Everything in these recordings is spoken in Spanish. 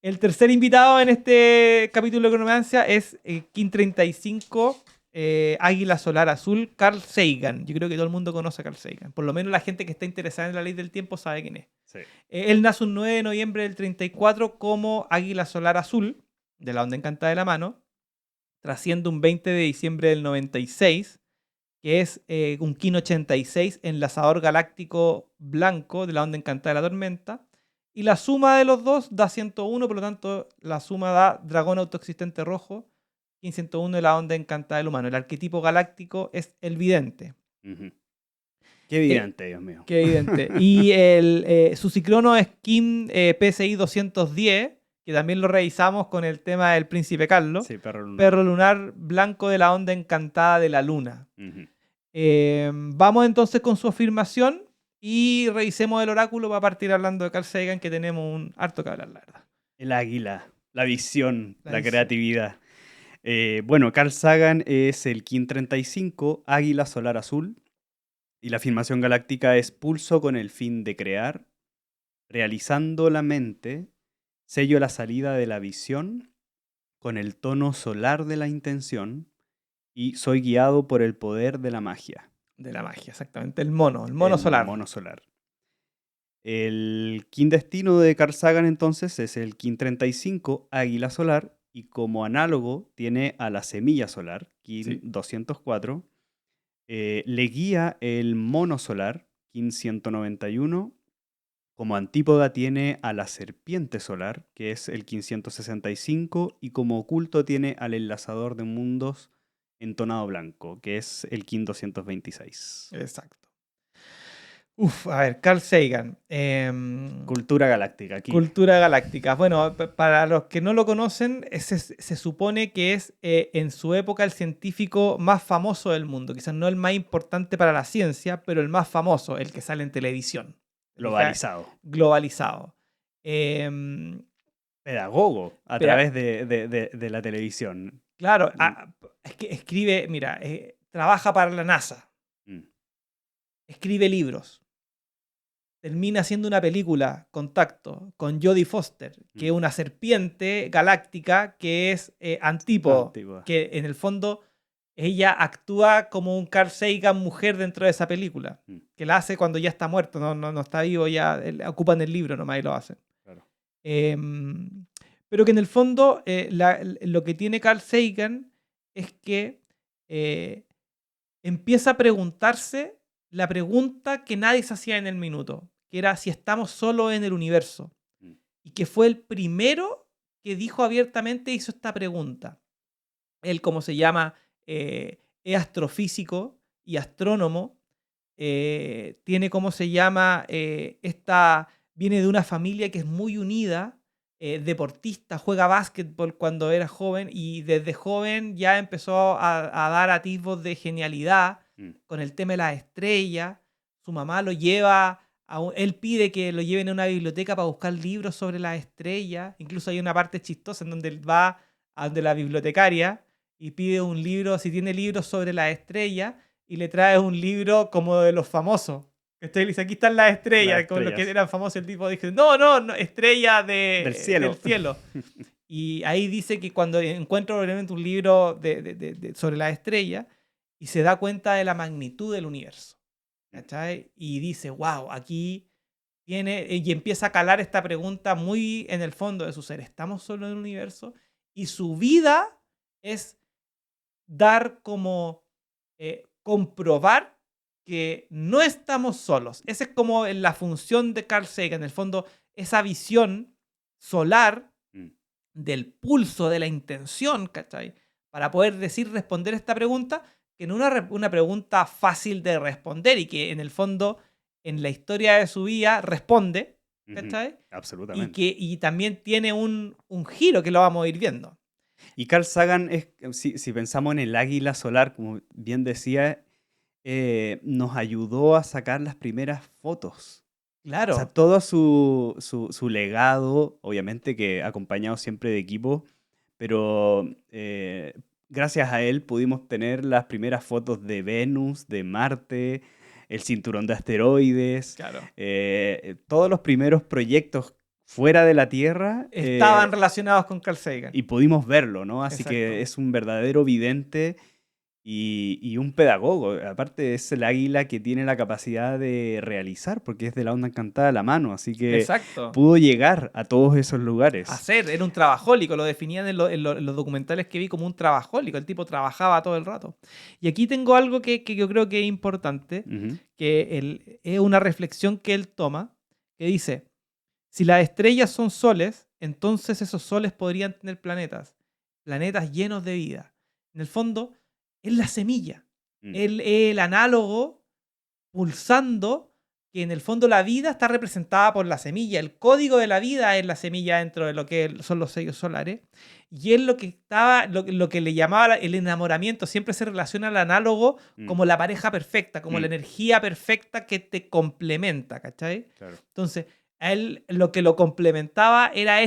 El tercer invitado en este capítulo de Cronomancia es King 35, Águila Solar Azul, Carl Sagan. Yo creo que todo el mundo conoce a Carl Sagan. Por lo menos la gente que está interesada en la ley del tiempo sabe quién es. Sí. Él nace un 9 de noviembre del 34 como Águila Solar Azul, de la Onda Encantada de la Mano, trasciende un 20 de diciembre del 96, que es un King 86, enlazador galáctico blanco de la Onda Encantada de la Tormenta. Y la suma de los dos da 101, por lo tanto, la suma da Dragón Autoexistente Rojo, King 101 de la Onda Encantada del Humano. El arquetipo galáctico es el vidente. Uh-huh. Qué evidente, Dios mío. Qué evidente. Y su ciclono es King PSI 210, que también lo revisamos con el tema del Príncipe Carlos. Sí, perro lunar. Perro lunar blanco de la Onda Encantada de la Luna. Uh-huh. Vamos entonces con su afirmación y revisemos el oráculo para partir hablando de Carl Sagan, que tenemos un harto que hablar, la verdad. El águila, la visión, la visión. creatividad. Bueno, Carl Sagan es el King 35, Águila Solar Azul, y la afirmación galáctica es pulso con el fin de crear, realizando la mente, sello la salida de la visión, con el tono solar de la intención, y soy guiado por el poder de la magia. De la magia, exactamente. El mono solar. El mono solar. El King destino de Carl Sagan entonces es el King 35, Águila Solar, y como análogo tiene a la semilla solar, King Sí. 204. Le guía el mono solar, King 191. Como antípoda tiene a la serpiente solar, que es el King 165. Y como oculto tiene al enlazador de mundos entonado blanco, que es el King 226. Exacto. A ver, Carl Sagan. Cultura galáctica. Aquí. Cultura galáctica. Bueno, para los que no lo conocen, se supone que es en su época el científico más famoso del mundo. Quizás no el más importante para la ciencia, pero el más famoso, el que sale en televisión. Globalizado. Globalizado. Pedagogo a través de la televisión. Claro, es que escribe, mira, trabaja para la NASA. Escribe libros. Termina haciendo una película, Contacto, con Jodie Foster, que es una serpiente galáctica que es Antípodo, que en el fondo ella actúa como un Carl Sagan mujer dentro de esa película, que la hace cuando ya está muerto, no está vivo, ya ocupan el libro nomás y lo hacen. Claro. Pero que en el fondo lo que tiene Carl Sagan es que empieza a preguntarse la pregunta que nadie se hacía en el minuto, que era si estamos solos en el universo. Y que fue el primero que dijo abiertamente, hizo esta pregunta. Él, como se llama, es astrofísico y astrónomo. Tiene, como se llama, viene de una familia que es muy unida, deportista, juega básquetbol cuando era joven y desde joven ya empezó a dar atisbos de genialidad con el tema de las estrellas. Su mamá lo lleva, él pide que lo lleven a una biblioteca para buscar libros sobre las estrellas. Incluso hay una parte chistosa en donde él va a donde la bibliotecaria y pide un libro, si tiene libros sobre las estrellas, y le trae un libro como de los famosos. Entonces él dice, aquí están las estrellas, con lo que eran famosos. El tipo dice, no, estrella del cielo. Y ahí dice que cuando encuentra probablemente un libro sobre las estrellas y se da cuenta de la magnitud del universo, ¿cachai? Y dice, wow, aquí tiene, y empieza a calar esta pregunta muy en el fondo de su ser. ¿Estamos solos en el universo? Y su vida es dar como comprobar que no estamos solos. Esa es como la función de Carl Sagan, en el fondo, esa visión solar del pulso, de la intención, ¿cachai? Para poder responder esta pregunta, que no es una pregunta fácil de responder y que en el fondo, en la historia de su vida, responde, ¿cachai? Absolutamente. Y también tiene un giro que lo vamos a ir viendo. Y Carl Sagan, si pensamos en el águila solar, como bien decía, nos ayudó a sacar las primeras fotos. Claro. O sea, todo su legado, obviamente que acompañado siempre de equipo, pero gracias a él pudimos tener las primeras fotos de Venus, de Marte, el cinturón de asteroides, Claro. Todos los primeros proyectos fuera de la Tierra estaban relacionados con Carl Sagan. y pudimos verlo, ¿no? Así Exacto. que es un verdadero vidente y un pedagogo. Aparte es el águila que tiene la capacidad de realizar, porque es de la onda encantada a la mano, así que Exacto. pudo llegar a todos esos lugares. Hacer, era un trabajólico, lo definían en los documentales que vi como un trabajólico, el tipo trabajaba todo el rato. Y aquí tengo algo que yo creo que es importante, Ujú. que es una reflexión que él toma, que dice, si las estrellas son soles, entonces esos soles podrían tener planetas, planetas llenos de vida. En el fondo, es la semilla, Mm. el análogo pulsando, que en el fondo la vida está representada por la semilla. El código de la vida es la semilla dentro de lo que son los sellos solares. Y es lo que estaba, lo que le llamaba el enamoramiento. Siempre se relaciona al análogo Mm. como la pareja perfecta, como la Mm. energía perfecta que te complementa, ¿cachai? Claro. Entonces, a él lo que lo complementaba era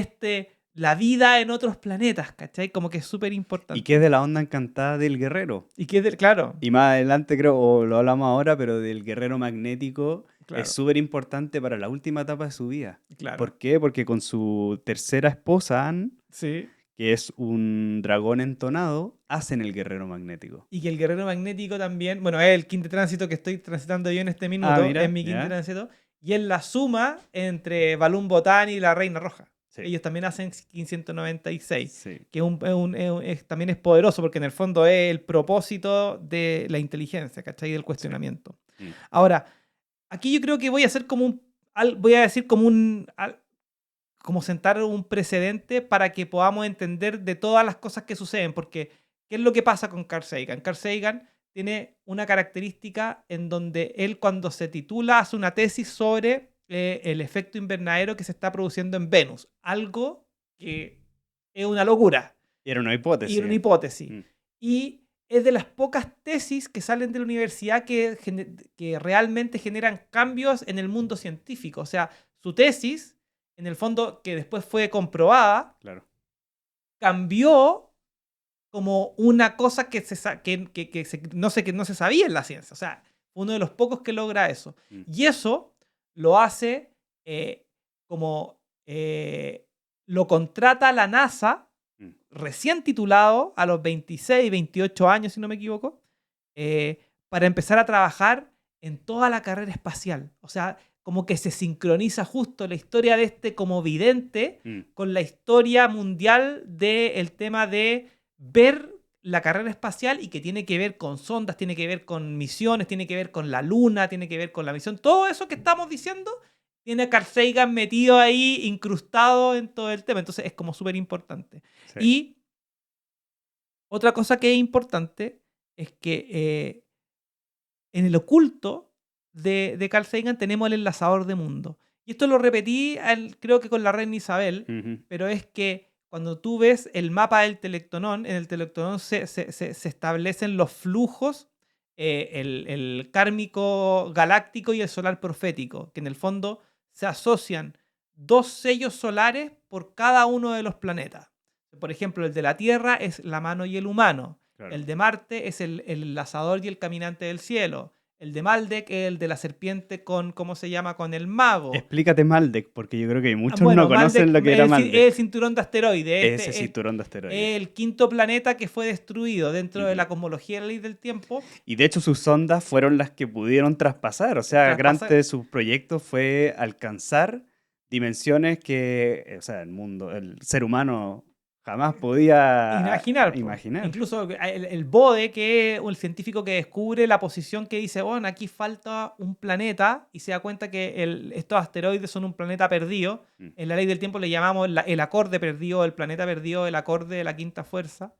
la vida en otros planetas, ¿cachai? Como que es súper importante. Y que es de la onda encantada del guerrero. Y que es claro, Y más adelante creo, o lo hablamos ahora, pero del guerrero magnético claro, es súper importante para la última etapa de su vida. claro. ¿Por qué? Porque con su tercera esposa, Anne, Sí. que es un dragón entonado, hacen el guerrero magnético. Y que el guerrero magnético también, bueno, es el quinto tránsito que estoy transitando yo en este minuto, mira, es mi quinto ya. tránsito, y es la suma entre Balún Botán y la Reina Roja. Sí. Ellos también hacen 1596, Sí. que también es poderoso porque en el fondo es el propósito de la inteligencia, ¿cachai? Del cuestionamiento. Mm. Ahora, aquí yo creo que voy a hacer voy a decir como sentar un precedente para que podamos entender de todas las cosas que suceden, porque ¿qué es lo que pasa con Carl Sagan? Carl Sagan tiene una característica en donde él cuando se titula hace una tesis sobre el efecto invernadero que se está produciendo en Venus, algo que es una locura Y era una hipótesis. y era una hipótesis. Mm. Y es de las pocas tesis que salen de la universidad que realmente generan cambios en el mundo científico. O sea, su tesis, en el fondo, que después fue comprobada, Claro. cambió como una cosa que no se sabía en la ciencia. O sea, uno de los pocos que logra eso. Mm. Y eso lo hace lo contrata la NASA, Mm. recién titulado, a los 26, 28 años, si no me equivoco, para empezar a trabajar en toda la carrera espacial. O sea, como que se sincroniza justo la historia de este como vidente Mm. con la historia mundial del tema de ver la carrera espacial y que tiene que ver con sondas, tiene que ver con misiones, tiene que ver con la luna, tiene que ver con la misión. Todo eso que estamos diciendo tiene a Carl Sagan metido ahí, incrustado en todo el tema. Entonces es como súper importante. Sí. Y otra cosa que es importante es que en el oculto de Carl Sagan tenemos el enlazador de mundo. Y esto lo repetí, creo que con la reina Isabel, Ujú. pero es que cuando tú ves el mapa del Telectonón, en el Telectonón se establecen los flujos, el kármico galáctico y el solar profético, que en el fondo se asocian dos sellos solares por cada uno de los planetas. Por ejemplo, el de la Tierra es la mano y el humano. Claro. El de Marte es el enlazador y el caminante del cielo. El de Maldek es el de la serpiente con, ¿cómo se llama? Con el mago. Explícate Maldek, porque yo creo que muchos Bueno, no conocen Maldek lo que era es Maldek. el cinturón de asteroides. Ese cinturón de asteroides. Es el quinto planeta que fue destruido dentro de Ujú. la cosmología de la ley del tiempo. Y de hecho sus sondas fueron las que pudieron traspasar. O sea, gran Traspasar. parte de sus proyectos fue alcanzar dimensiones que, o sea, el ser humano jamás podía Imaginar. imaginar. Incluso el Bode, que es el científico que descubre la posición que dice, bueno, aquí falta un planeta y se da cuenta que estos asteroides son un planeta perdido. Mm. En la ley del tiempo le llamamos el acorde perdido, el planeta perdido, el acorde de la quinta fuerza,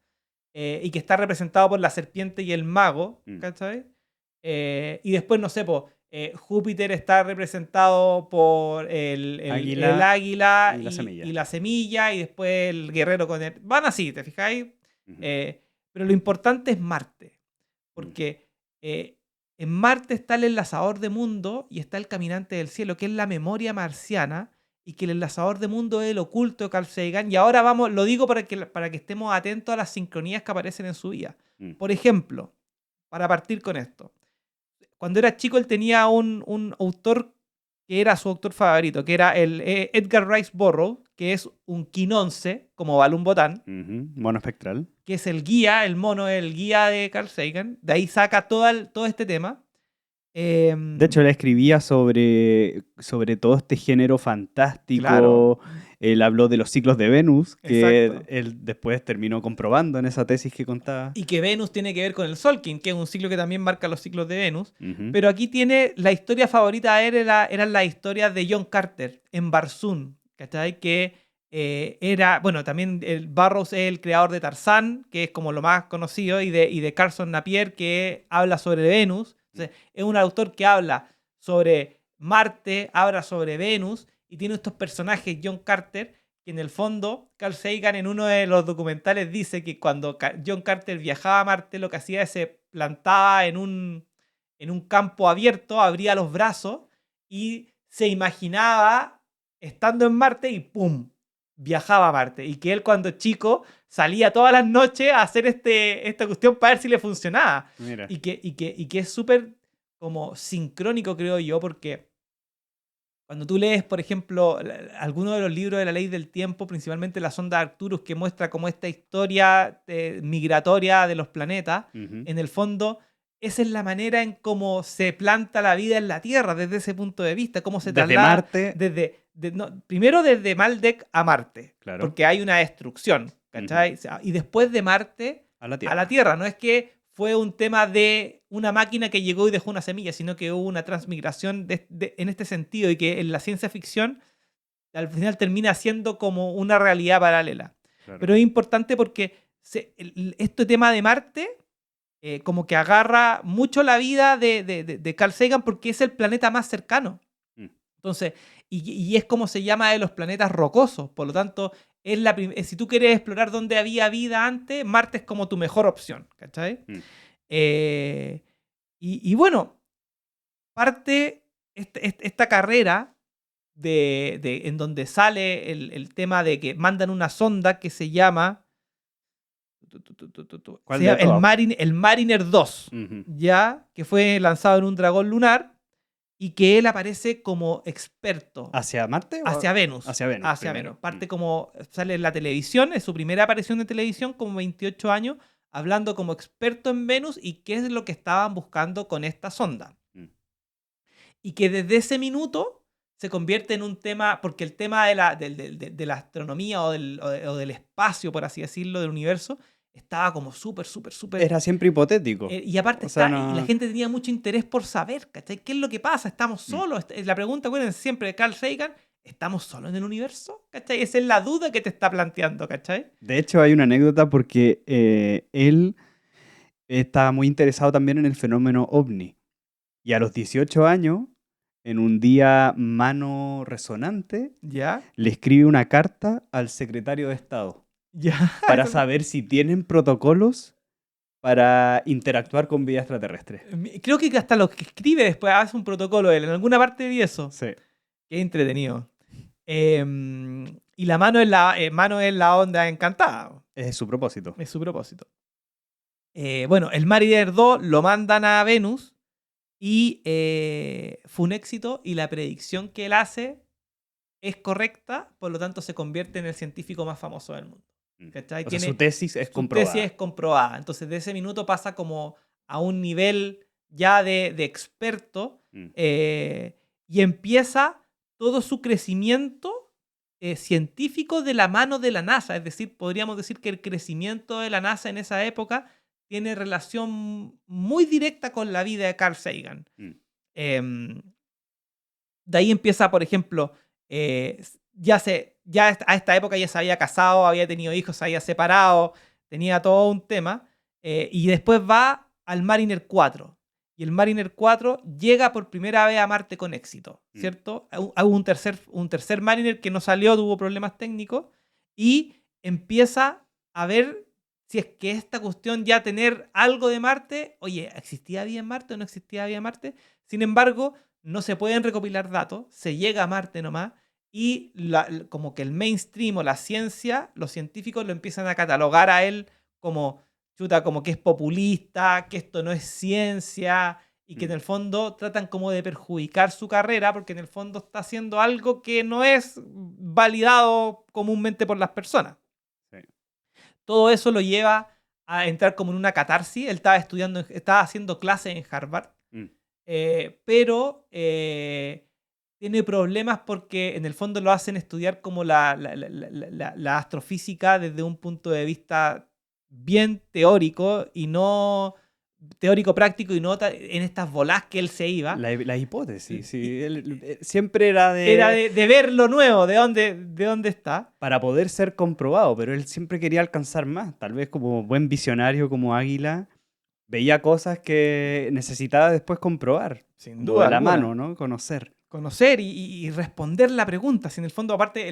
y que está representado por la serpiente y el mago, Mm. ¿cachai? Y después, no sé, Júpiter está representado por el águila y la semilla. y después el guerrero con el... Van así, ¿te fijáis? Ujú. Pero lo importante es Marte, porque en Marte está el enlazador de mundo y está el caminante del cielo, que es la memoria marciana, y que el enlazador de mundo es el oculto de Carl Sagan. Y ahora lo digo para que estemos atentos a las sincronías que aparecen en su vida. Mm. Por ejemplo, para partir con esto, cuando era chico él tenía un autor que era su autor favorito, que era el Edgar Rice Burroughs, que es un Quinonce, como Balún Botán, Mono espectral. que es el guía, el mono, el guía de Carl Sagan. De ahí saca todo este tema. De hecho, él escribía sobre todo este género fantástico. Claro. Él habló de los ciclos de Venus, que Exacto. él después terminó comprobando en esa tesis que contaba. Y que Venus tiene que ver con el Solkin, que es un ciclo que también marca los ciclos de Venus. Ujú. Pero aquí tiene la historia favorita de él, eran las historias de John Carter en Barsoom, ¿cachai? Que era, bueno, también el Burroughs es el creador de Tarzán, que es como lo más conocido, y de Carson Napier, que habla sobre Venus. Entonces, es un autor que habla sobre Marte, habla sobre Venus, y tiene estos personajes, John Carter, que en el fondo, Carl Sagan en uno de los documentales dice que cuando John Carter viajaba a Marte, lo que hacía es se plantaba en un campo abierto, abría los brazos y se imaginaba estando en Marte y ¡pum! Viajaba a Marte. Y que él cuando chico salía todas las noches a hacer esta cuestión para ver si le funcionaba. Mira. Y que es súper como sincrónico, creo yo, porque cuando tú lees, por ejemplo, alguno de los libros de la ley del tiempo, principalmente la sonda Arcturus, que muestra como esta historia migratoria de los planetas, Ujú. en el fondo, esa es la manera en cómo se planta la vida en la Tierra desde ese punto de vista, cómo se Desde traslada Marte. primero desde Maldek a Marte, Claro. porque hay una destrucción, ¿cachai? Y después de Marte A la a Tierra. la Tierra. No es que fue un tema de una máquina que llegó y dejó una semilla, sino que hubo una transmigración en este sentido y que en la ciencia ficción al final termina siendo como una realidad paralela. Claro. Pero es importante porque este tema de Marte como que agarra mucho la vida de Carl Sagan porque es el planeta más cercano. Mm. Entonces, y es como se llama de los planetas rocosos. Por lo tanto, si tú quieres explorar dónde había vida antes, Marte es como tu mejor opción. ¿Cachai? Mm. Y bueno, parte esta carrera en donde sale el tema de que mandan una sonda que se llama... ¿Cuál se de llama todas? el Mariner 2, Ujú. ya, que fue lanzado en un dragón lunar y que él aparece como experto ¿Hacia Marte o hacia Venus. hacia Venus? Hacia primero? Venus. Parte como sale en la televisión, es su primera aparición de televisión, como 28 años, hablando como experto en Venus y qué es lo que estaban buscando con esta sonda. Mm. Y que desde ese minuto se convierte en un tema, porque el tema de la astronomía o del espacio, por así decirlo, del universo, estaba como súper. Era siempre hipotético. Y aparte O sea, y la no- gente tenía mucho interés por saber, ¿cachai? ¿Qué es lo que pasa? ¿Estamos Mm. solos? La pregunta, acuérdense siempre de Carl Sagan, ¿estamos solos en el universo? ¿Cachai? Esa es la duda que te está planteando, ¿cachai? De hecho, hay una anécdota porque él estaba muy interesado también en el fenómeno ovni. Y a los 18 años, en un día mano resonante, ¿Ya? le escribe una carta al secretario de Estado ¿Ya? para saber si tienen protocolos para interactuar con vida extraterrestre. Creo que hasta lo que escribe después hace un protocolo él. En alguna parte vi eso. Sí. Qué entretenido. Y la mano es la onda encantada. Ese es su propósito. Es su propósito. Bueno, el Mariner 2 lo mandan a Venus y fue un éxito y la predicción que él hace es correcta, por lo tanto se convierte en el científico más famoso del mundo. ¿Cachai? O sea, su tesis es Su comprobada. tesis es comprobada. Entonces, de ese minuto pasa como a un nivel ya de experto Mm. y empieza todo su crecimiento científico de la mano de la NASA. Es decir, podríamos decir que el crecimiento de la NASA en esa época tiene relación muy directa con la vida de Carl Sagan. Mm. De ahí empieza, por ejemplo, ya a esta época ya se había casado, había tenido hijos, se había separado, tenía todo un tema. Y después va al Mariner 4. Y el Mariner 4 llega por primera vez a Marte con éxito, ¿cierto? Hubo un tercer Mariner que no salió, tuvo problemas técnicos. Y empieza a ver si es que esta cuestión ya tener algo de Marte, oye, ¿existía vida en Marte o no existía vida en Marte? Sin embargo, no se pueden recopilar datos, se llega a Marte nomás y como que el mainstream o la ciencia, los científicos lo empiezan a catalogar a él como, chuta, como que es populista, que esto no es ciencia y que en el fondo tratan como de perjudicar su carrera porque en el fondo está haciendo algo que no es validado comúnmente por las personas. Sí. Todo eso lo lleva a entrar como en una catarsis. Él estaba haciendo clases en Harvard, Mm. pero tiene problemas porque en el fondo lo hacen estudiar como la astrofísica desde un punto de vista bien teórico y no teórico práctico y no en estas bolas que él se iba. La hipótesis, sí. Y Él siempre era era de ver lo nuevo, de dónde está. para poder ser comprobado, pero él siempre quería alcanzar más. Tal vez como buen visionario, como Águila, veía cosas que necesitaba después comprobar. Sin Como duda de la alguna. mano, ¿no? Conocer. Conocer y responder la pregunta. Si en el fondo, aparte,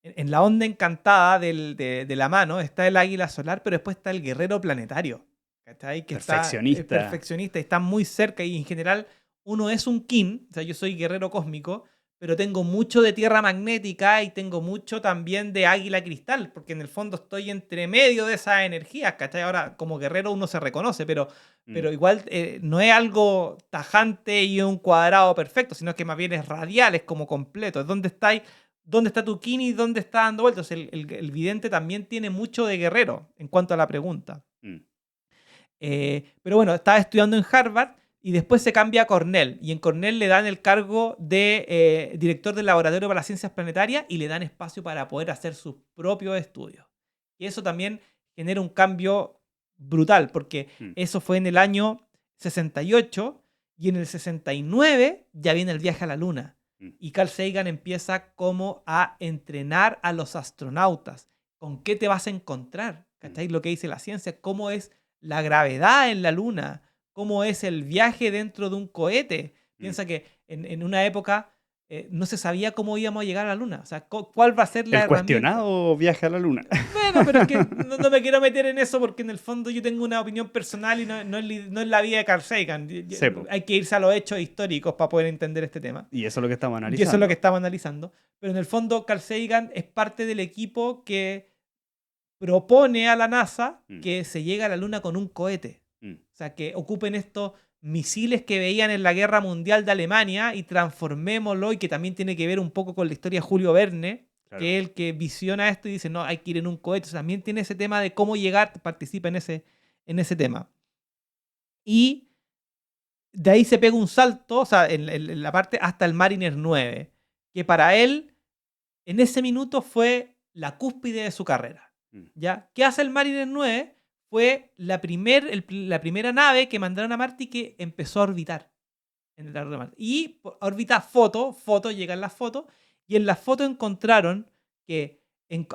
en la onda encantada de la mano está el águila solar, pero después está el guerrero planetario. ¿Cachai? Que está Perfeccionista. perfeccionista y está muy cerca. Y en general, uno es un kin. O sea, yo soy guerrero cósmico, pero tengo mucho de tierra magnética y tengo mucho también de águila cristal, porque en el fondo estoy entre medio de esas energías. ¿Cachai? Ahora, como guerrero uno se reconoce, pero igual no es algo tajante y un cuadrado perfecto, sino que más bien es radial, es como completo. Es dónde está tu kini y dónde está dando vueltas. El vidente también tiene mucho de guerrero en cuanto a la pregunta. Mm. Pero bueno, estaba estudiando en Harvard y después se cambia a Cornell. Y en Cornell le dan el cargo de director del Laboratorio para las Ciencias Planetarias y le dan espacio para poder hacer sus propios estudios. Y eso también genera un cambio brutal, porque eso fue en el año 68 y en el 69 ya viene el viaje a la Luna. Y Carl Sagan empieza como a entrenar a los astronautas. ¿Con qué te vas a encontrar? ¿Cachai? Lo que dice la ciencia, cómo es la gravedad en la Luna, cómo es el viaje dentro de un cohete. Piensa que en una época no se sabía cómo íbamos a llegar a la Luna. O sea, ¿cuál va a ser la El herramienta? cuestionado viaje a la luna. Bueno, pero es que no me quiero meter en eso porque en el fondo yo tengo una opinión personal y no es la vida de Carl Sagan. Sepo. Hay que irse a los hechos históricos para poder entender este tema. Y eso es lo que estamos Y analizando. eso es lo que estamos analizando. Pero en el fondo Carl Sagan es parte del equipo que propone a la NASA que se llegue a la Luna con un cohete. O sea, que ocupen estos misiles que veían en la Guerra Mundial de Alemania y transformémoslo, y que también tiene que ver un poco con la historia de Julio Verne, Claro. que es el que visiona esto y dice, no, hay que ir en un cohete. O sea, también tiene ese tema de cómo llegar, participa en ese tema. Y de ahí se pega un salto, o sea, en la parte hasta el Mariner 9, que para él, en ese minuto, fue la cúspide de su carrera. ¿Ya? ¿Qué hace el Mariner 9? Fue la primera nave que mandaron a Marte y que empezó a orbitar en el largo de Marte. Y orbita foto, llegan las fotos, y en las fotos encontraron que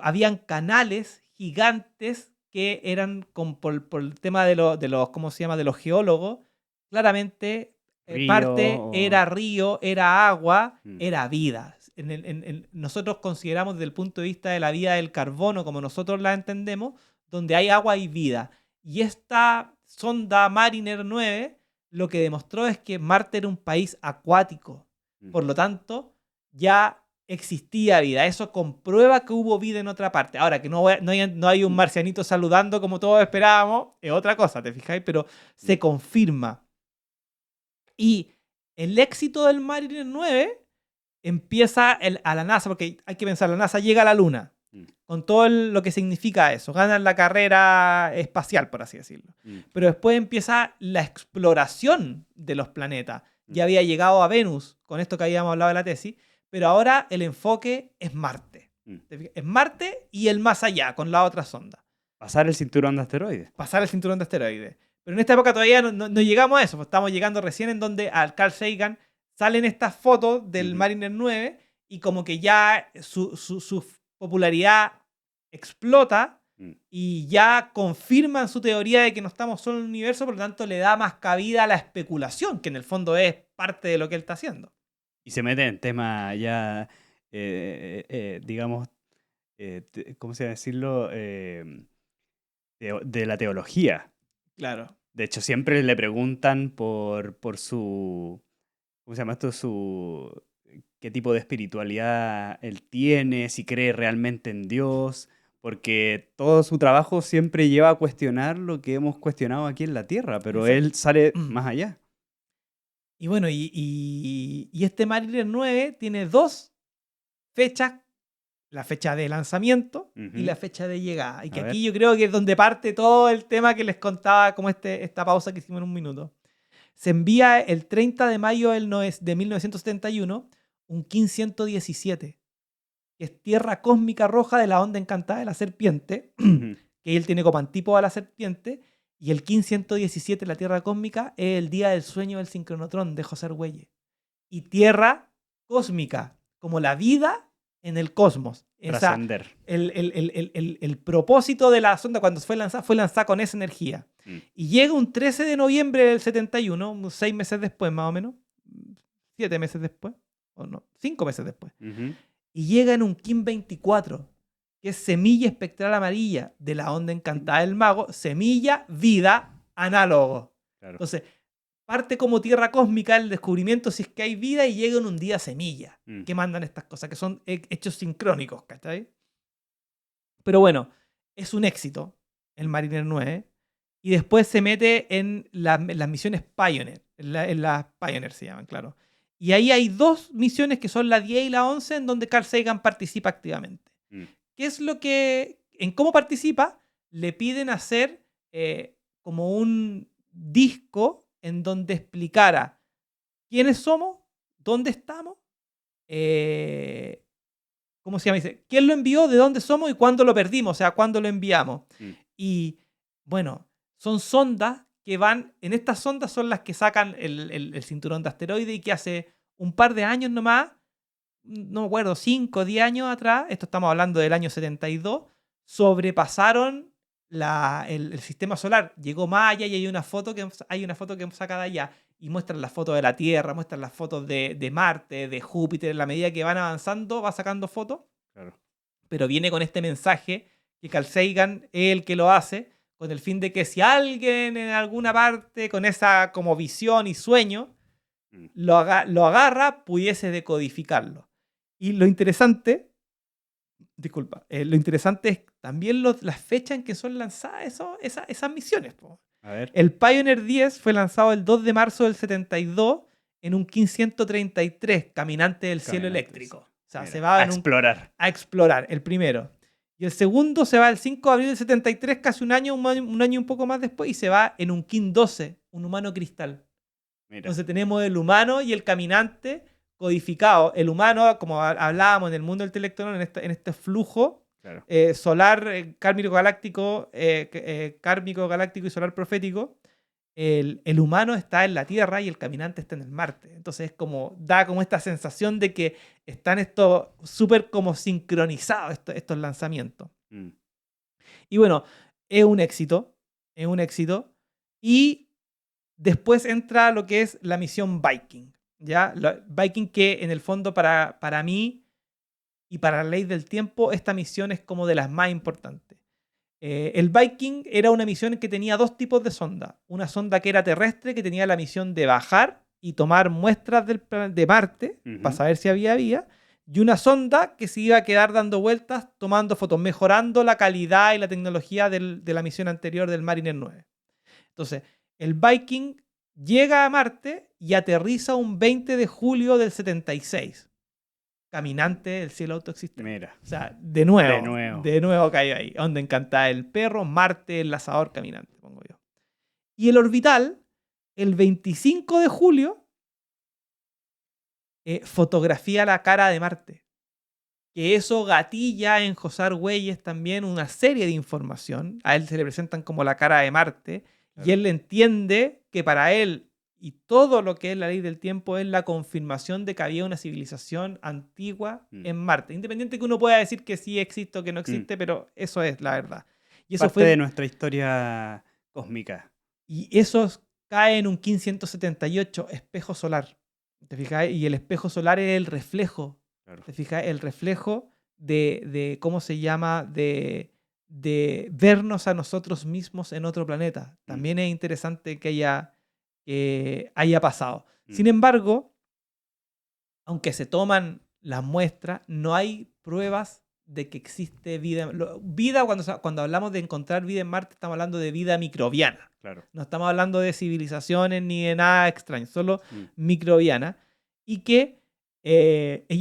habían canales gigantes que eran por el tema de los, ¿cómo se llama?, de los geólogos. Claramente, parte era río, era agua, era vida. Nosotros consideramos desde el punto de vista de la vida del carbono, como nosotros la entendemos, donde hay agua y vida. Y esta sonda Mariner 9 lo que demostró es que Marte era un país acuático. Por lo tanto, ya existía vida. Eso comprueba que hubo vida en otra parte. Ahora, que no hay un marcianito saludando como todos esperábamos, es otra cosa, ¿te fijáis? Pero se confirma. Y el éxito del Mariner 9 empieza a la NASA, porque hay que pensar, la NASA llega a la Luna, con todo lo que significa eso. Ganan la carrera espacial, por así decirlo. Pero después empieza la exploración de los planetas. Ya había llegado a Venus, con esto que habíamos hablado de la tesis, pero ahora el enfoque es Marte. Es Marte y el más allá, con la otra sonda. Pasar el cinturón de asteroides. Pasar el cinturón de asteroides. Pero en esta época todavía no llegamos a eso. Pues estamos llegando recién en donde al Carl Sagan salen estas fotos del Mariner 9 y como que ya su popularidad explota y ya confirman su teoría de que no estamos solo en el universo, por lo tanto le da más cabida a la especulación, que en el fondo es parte de lo que él está haciendo. Y se mete en temas ya, digamos, ¿cómo se llama decirlo? De la teología. Claro. De hecho, siempre le preguntan por su... ¿Cómo se llama esto? ¿Qué tipo de espiritualidad él tiene? Si cree realmente en Dios. porque todo su trabajo siempre lleva a cuestionar lo que hemos cuestionado aquí en la Tierra, pero Exacto. él sale más allá. Y bueno, y este Mariner 9 tiene dos fechas, la fecha de lanzamiento y Ujú. la fecha de llegada. Y que A aquí ver. yo creo que es donde parte todo el tema que les contaba, como esta pausa que hicimos en un minuto. Se envía el 30 de mayo de 1971 un 1517, que es tierra cósmica roja de la onda encantada de la serpiente, Ujú. que él tiene como antípoda a la serpiente, y el 1517, la tierra cósmica, es el día del sueño del sincronotrón de José Argüelles. Y tierra cósmica, como la vida en el cosmos. O sea, Trascender. el propósito de la sonda cuando fue lanzada con esa energía. Mm. Y llega un 13 de noviembre del 71, unos 6 meses después más o menos, 7 meses después, o no, 5 meses después. Ujú. Y llega en un Kim 24, que es semilla espectral amarilla de la onda encantada del mago, semilla, vida, análogo. Claro. Entonces, parte como tierra cósmica el descubrimiento si es que hay vida y llega en un día semilla, Mm. que mandan estas cosas, que son hechos sincrónicos, ¿cachai? Pero bueno, es un éxito el Mariner 9. Y después se mete en las misiones Pioneer. En las Pioneer se llaman, claro. Y ahí hay dos misiones que son la 10 y la 11 en donde Carl Sagan participa activamente. Mm. ¿Qué es lo que... En cómo participa, le piden hacer como un disco en donde explicara quiénes somos, dónde estamos, eh, ¿cómo se llama? Dice, ¿quién lo envió? ¿De dónde somos? ¿Y cuándo lo perdimos? O sea, ¿cuándo lo enviamos? Mm. Y bueno, son sondas que van, en estas sondas son las que sacan el cinturón de asteroides y que hace un par de años nomás, no me acuerdo, 5 o 10 años atrás, esto estamos hablando del año 72, sobrepasaron el sistema solar. Llegó más allá y hay una foto que saca de allá y muestran las fotos de la Tierra, muestran las fotos de Marte, de Júpiter. En la medida que van avanzando, va sacando fotos, Claro. pero viene con este mensaje que Carl Sagan es el que lo hace, con el fin de que si alguien en alguna parte con esa como visión y sueño Mm. lo agarra, pudiese decodificarlo. Y lo interesante, disculpa, lo interesante es también las fechas en que son lanzadas esas misiones. Po. A ver. El Pioneer 10 fue lanzado el 2 de marzo del 72 en un 1533, Caminante del Cielo Caminante, Eléctrico. O sea, mira, se va a explorar. a explorar, el primero. Y el segundo se va el 5 de abril del 73, casi un año y un poco más después, y se va en un Kim 12, un humano cristal. Mira. Entonces tenemos el humano y el caminante codificado. El humano, como hablábamos en el mundo del telectrón, en este flujo Claro. solar, kármico galáctico y solar profético, el humano está en la Tierra y el caminante está en el Marte. Entonces es como, da como esta sensación de que están estos súper como sincronizados estos lanzamientos. Mm. Y bueno, es un éxito, es un éxito. Y después entra lo que es la misión Viking, ¿ya? Viking que en el fondo para mí y para la ley del tiempo, esta misión es como de las más importantes. El Viking era una misión que tenía dos tipos de sonda. Una sonda que era terrestre, que tenía la misión de bajar y tomar muestras de Marte para saber si había vida. Y una sonda que se iba a quedar dando vueltas, tomando fotos, mejorando la calidad y la tecnología de la misión anterior del Mariner 9. Entonces, el Viking llega a Marte y aterriza un 20 de julio del 76. Caminante del cielo autoexistente. Mira. O sea, De nuevo. de nuevo cayó ahí. Onda encantada el perro, Marte, el lanzador caminante, pongo yo. Y el orbital, el 25 de julio, fotografía la cara de Marte. Que eso gatilla en José Argüelles también una serie de información. A él se le presentan como la cara de Marte. Claro. Y él entiende que para él y todo lo que es la ley del tiempo es la confirmación de que había una civilización antigua en Marte. Independiente que uno pueda decir que sí existe o que no existe, pero eso es la verdad. Y eso Parte de nuestra historia cósmica. Y eso cae en un 1578, espejo solar. ¿Te fijas? Y el espejo solar es el reflejo. Claro. ¿Te fijas? El reflejo de ¿cómo se llama? De vernos a nosotros mismos en otro planeta. También es interesante que haya pasado. Sin embargo, aunque se toman las muestras, no hay pruebas de que existe vida. Vida, cuando hablamos de encontrar vida en Marte, estamos hablando de vida microbiana. Claro. No estamos hablando de civilizaciones ni de nada extraño, solo Mm. microbiana. Y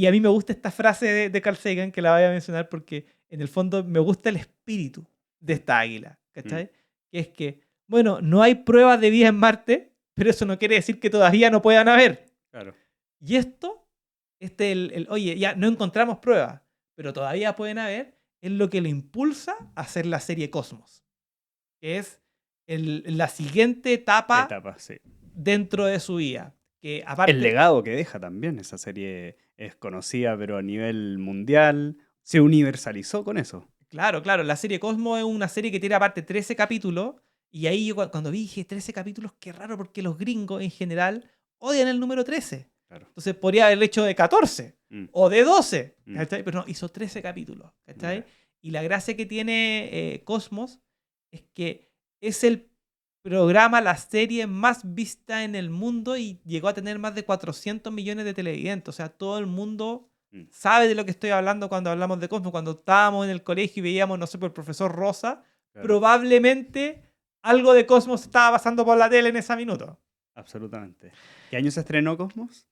a mí me gusta esta frase de Carl Sagan, que la voy a mencionar porque en el fondo me gusta el espíritu de esta águila, ¿cachai? Que es que, bueno, no hay pruebas de vida en Marte, pero eso no quiere decir que todavía no puedan haber. Claro. Y esto, oye, ya no encontramos pruebas, pero todavía pueden haber, es lo que le impulsa a hacer la serie Cosmos, que es la siguiente etapa Sí. dentro de su vida. Que aparte, El legado que deja también, esa serie es conocida, pero a nivel mundial se universalizó con eso. Claro, la serie Cosmos es una serie que tiene aparte 13 capítulos, y ahí yo cuando vi dije 13 capítulos, qué raro, porque los gringos en general odian el número 13. Claro. Entonces podría haber hecho de 14 Mm. o de 12, Mm. ¿cachai? Pero no, hizo 13 capítulos, ¿cachai? Mira. Y la gracia que tiene Cosmos es que es el programa, la serie más vista en el mundo y llegó a tener más de 400 millones de televidentes. O sea, todo el mundo Mm. sabe de lo que estoy hablando cuando hablamos de Cosmos. Cuando estábamos en el colegio y veíamos, no sé, por el profesor Rosa, Claro. probablemente algo de Cosmos estaba pasando por la tele en ese minuto. Absolutamente. ¿Qué año se estrenó Cosmos?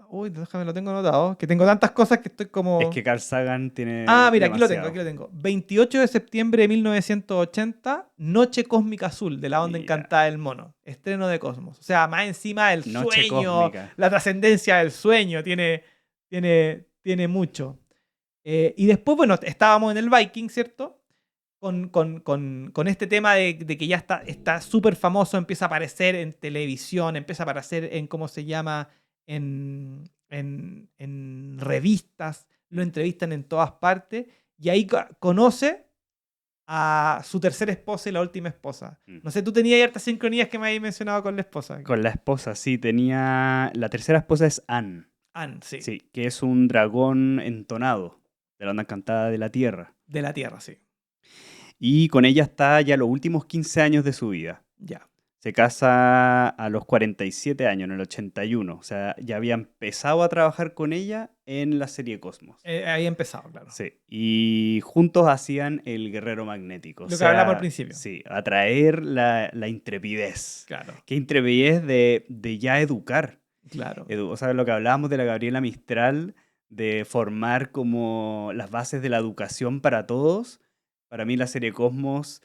Uy, déjame, lo tengo anotado. Que tengo tantas cosas que estoy como... Es que Carl Sagan tiene Mira, aquí lo demasiado. tengo. 28 de septiembre de 1980, Noche Cósmica Azul, de la onda Mira. encantada del mono. Estreno de Cosmos. O sea, más encima el Noche sueño, cósmica. la trascendencia del sueño, tiene mucho. Y después, bueno, estábamos en el Viking, ¿cierto? Con este tema de que ya está súper famoso, empieza a aparecer en televisión, empieza a aparecer en, ¿cómo se llama? En revistas, lo entrevistan en todas partes, y ahí conoce a su tercera esposa y la última esposa. Mm. No sé, tú tenías hartas sincronías que me habías mencionado con la esposa. Con la esposa, sí, tenía... La tercera esposa es Anne. Anne, sí. Sí, que es un dragón entonado de la onda encantada de la Tierra. De la Tierra, sí. Y con ella está ya los últimos 15 años de su vida. Ya. Se casa a los 47 años, en el 81. O sea, ya había empezado a trabajar con ella en la serie Cosmos. Ahí he empezado, claro. Sí. Y juntos hacían el guerrero magnético. Lo que hablamos al principio. Sí, atraer la intrepidez. Claro. Qué intrepidez de ya educar. Claro. O sea, lo que hablábamos de la Gabriela Mistral, de formar como las bases de la educación para todos. Para mí la serie Cosmos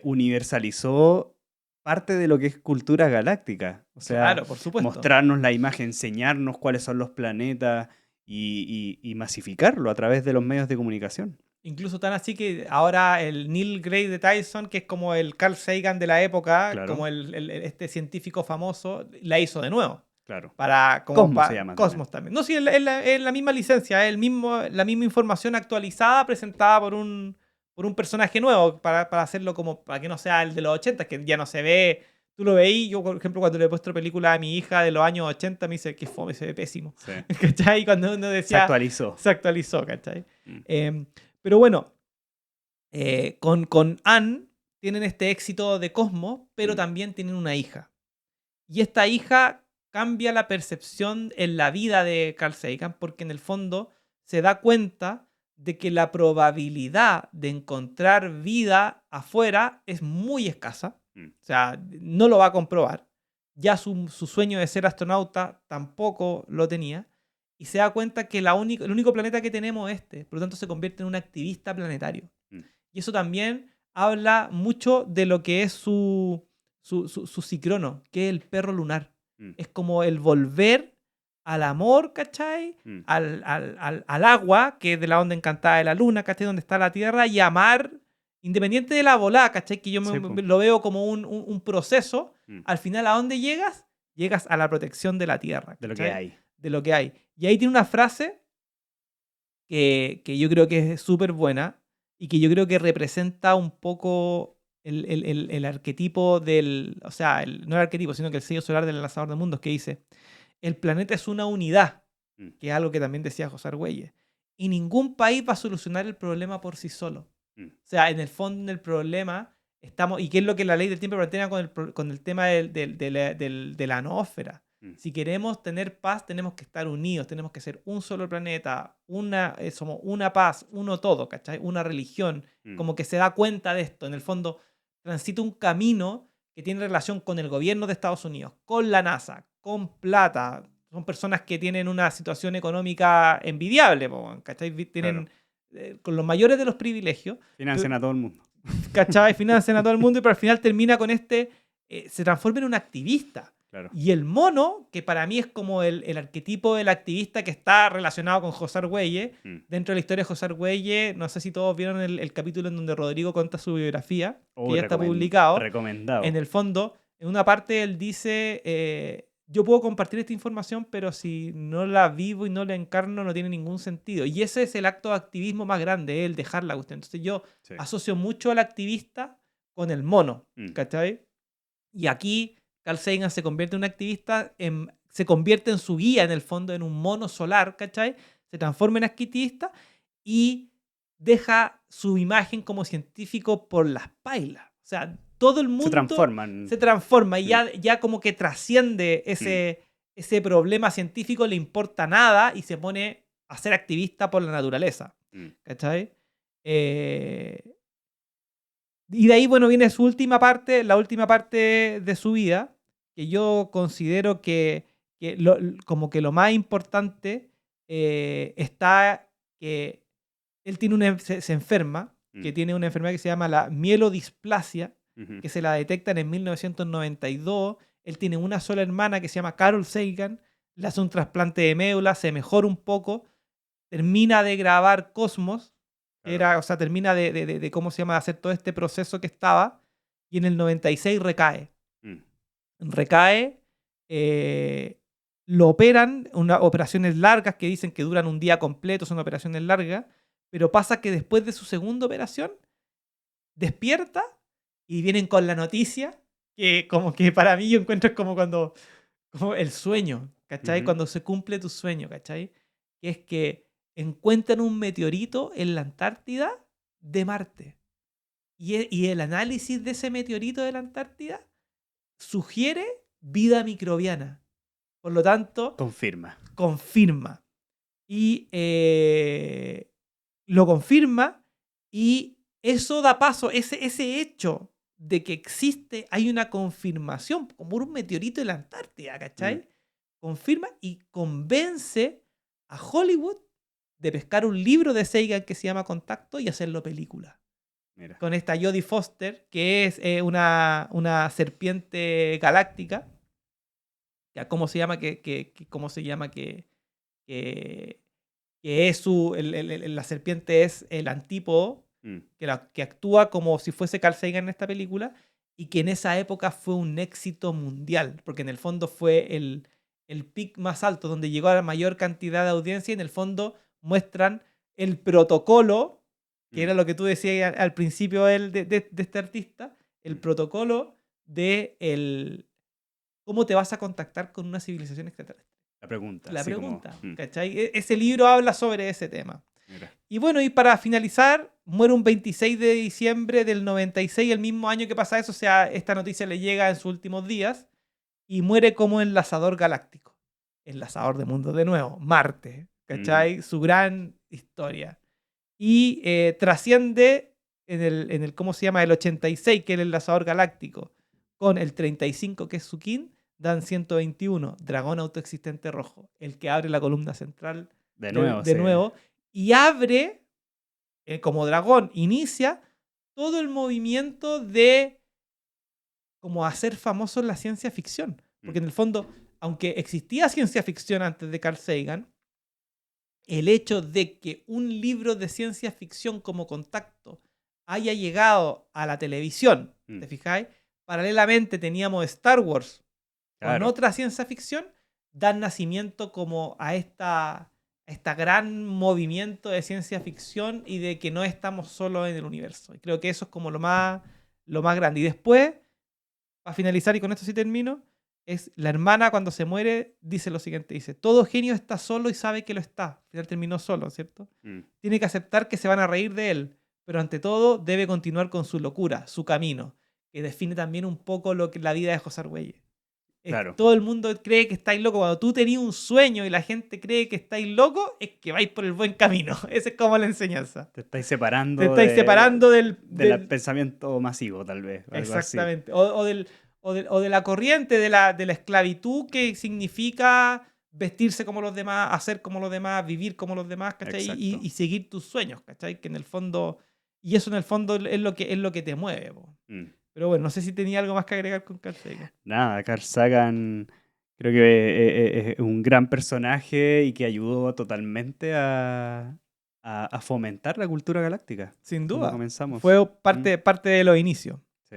universalizó parte de lo que es cultura galáctica. O sea, Claro, por supuesto. mostrarnos la imagen, enseñarnos cuáles son los planetas y masificarlo a través de los medios de comunicación. Incluso tan así que ahora el Neil Gray de Tyson, que es como el Carl Sagan de la época, Claro. como este científico famoso, la hizo de nuevo. Claro. Cosmos se llama Cosmos también. No, sí, es la misma licencia, es la misma información actualizada presentada por un personaje nuevo para hacerlo como, para que no sea el de los 80, que ya no se ve. Tú lo veí, yo por ejemplo cuando le he puesto película a mi hija de los años 80 me dice que fome, se ve pésimo. Sí. ¿Cachai? Cuando uno decía... Se actualizó, ¿cachai? Mm. Pero bueno, con Anne tienen este éxito de Cosmos, pero también tienen una hija. Y esta hija cambia la percepción en la vida de Carl Sagan, porque en el fondo se da cuenta de que la probabilidad de encontrar vida afuera es muy escasa. O sea, no lo va a comprobar. Ya su sueño de ser astronauta tampoco lo tenía. Y se da cuenta que el único planeta que tenemos es este. Por lo tanto, se convierte en un activista planetario. Y eso también habla mucho de lo que es su cicrono, que es el perro lunar. Es como el volver al amor, ¿cachai? Al agua, que es de la onda encantada de la luna, ¿cachai? Donde está la Tierra, y amar, independiente de la volada, ¿cachai? Que yo lo veo como un proceso. Al final, ¿a dónde llegas? Llegas a la protección de la Tierra, ¿cachai? De lo que hay. De lo que hay. Y ahí tiene una frase que yo creo que es súper buena y que yo creo que representa un poco el arquetipo del... O sea, no el arquetipo, sino que el sello solar del lanzador de mundos, que dice: el planeta es una unidad, que es algo que también decía José Argüelles, y ningún país va a solucionar el problema por sí solo. O sea, en el fondo, en el problema estamos... ¿Y qué es lo que la ley del tiempo plantea con el tema de la noósfera? Si queremos tener paz, tenemos que estar unidos, tenemos que ser un solo planeta, somos una paz, uno todo, ¿cachai? Una religión, como que se da cuenta de esto. En el fondo, transita un camino que tiene relación con el gobierno de Estados Unidos, con la NASA, con plata. Son personas que tienen una situación económica envidiable, ¿cachai? Tienen con los mayores de los privilegios. Financian a todo el mundo. ¿Cachai? Financian a todo el mundo, pero al final termina con se transforma en un activista. Claro. Y el mono, que para mí es como el arquetipo del activista que está relacionado con José Argüelles, dentro de la historia de José Argüelles, no sé si todos vieron el capítulo en donde Rodrigo cuenta su biografía, que ya está publicado. Recomendado. En el fondo, en una parte él dice, yo puedo compartir esta información, pero si no la vivo y no la encarno, no tiene ningún sentido. Y ese es el acto de activismo más grande, el dejar la cuestión. Entonces yo asocio mucho al activista con el mono, ¿cachai? Y aquí Carl Sagan se convierte en un activista, se convierte en su guía, en el fondo, en un mono solar, ¿cachai? Se transforma en activista y deja su imagen como científico por las pailas. O sea, todo el mundo se transforma y ya como que trasciende ese problema científico, le importa nada y se pone a ser activista por la naturaleza, ¿cachai? Y de ahí, bueno, viene su última parte, la última parte de su vida, que yo considero que como que lo más importante está que él tiene se enferma, que tiene una enfermedad que se llama la mielodisplasia, que se la detectan en 1992. Él tiene una sola hermana que se llama Carol Sagan, le hace un trasplante de médula, se mejora un poco, termina de grabar Cosmos, o sea, termina de ¿cómo se llama?, de hacer todo este proceso que estaba, y en el 96 recae. Recae, lo operan, operaciones largas que dicen que duran un día completo, son operaciones largas, pero pasa que después de su segunda operación, despierta y vienen con la noticia que como que para mí yo encuentro es como el sueño, ¿cachai? Cuando se cumple tu sueño, ¿cachai? Que es que encuentran un meteorito en la Antártida de Marte. Y el análisis de ese meteorito de la Antártida sugiere vida microbiana. Por lo tanto, confirma. Y lo confirma y eso da paso, ese hecho de que hay una confirmación, como un meteorito en la Antártida, ¿cachai? Confirma y convence a Hollywood de pescar un libro de Sagan que se llama Contacto y hacerlo película. Mira. Con esta Jodie Foster, que es una serpiente galáctica. ¿Cómo se llama? ¿Cómo se llama? Que es la serpiente es el antípodo, que actúa como si fuese Carl Sagan en esta película, y que en esa época fue un éxito mundial, porque en el fondo fue el pic más alto, donde llegó a la mayor cantidad de audiencia, y en el fondo muestran el protocolo, que era lo que tú decías al principio de este artista, el protocolo de cómo te vas a contactar con una civilización extraterrestre. La pregunta. La pregunta, ¿cachai? Ese libro habla sobre ese tema. Mira. Y bueno, y para finalizar, muere un 26 de diciembre del 96, el mismo año que pasa eso, o sea, esta noticia le llega en sus últimos días, y muere como enlazador galáctico. Enlazador de mundos de nuevo, Marte, ¿cachai? Su gran historia. Y trasciende en el, ¿cómo se llama? El 86, que es el enlazador galáctico, con el 35, que es su kin, dan 121, dragón autoexistente rojo, el que abre la columna central de nuevo y abre, como dragón, inicia todo el movimiento de como hacer famoso la ciencia ficción. Porque en el fondo, aunque existía ciencia ficción antes de Carl Sagan, el hecho de que un libro de ciencia ficción como Contacto haya llegado a la televisión, ¿te fijáis? Paralelamente teníamos Star Wars con otra ciencia ficción, dan nacimiento como a esta gran movimiento de ciencia ficción y de que no estamos solo en el universo. Y creo que eso es como lo más grande. Y después, para finalizar, y con esto sí termino, es la hermana cuando se muere dice lo siguiente, dice, todo genio está solo y sabe que lo está. Al final terminó solo, ¿cierto? Tiene que aceptar que se van a reír de él, pero ante todo debe continuar con su locura, su camino, que define también un poco la vida de José Argüelles. Claro. Todo el mundo cree que estáis loco. Cuando tú tenías un sueño y la gente cree que estáis loco, es que vais por el buen camino. Esa es como la enseñanza. Te estáis separando Te estáis separando del pensamiento masivo, tal vez. Algo así. exactamente. O de la corriente de la esclavitud que significa vestirse como los demás, hacer como los demás, vivir como los demás, ¿cachai? Y, Exacto. y seguir tus sueños, ¿cachai? Que en el fondo, y eso en el fondo es lo que te mueve, po. Mm. Pero bueno, no sé si tenía algo más que agregar con Carl Sagan. Nada, Carl Sagan creo que es un gran personaje y que ayudó totalmente a fomentar la cultura galáctica, Sin como duda. comenzamos. Fue Mm, parte de los inicios. sí.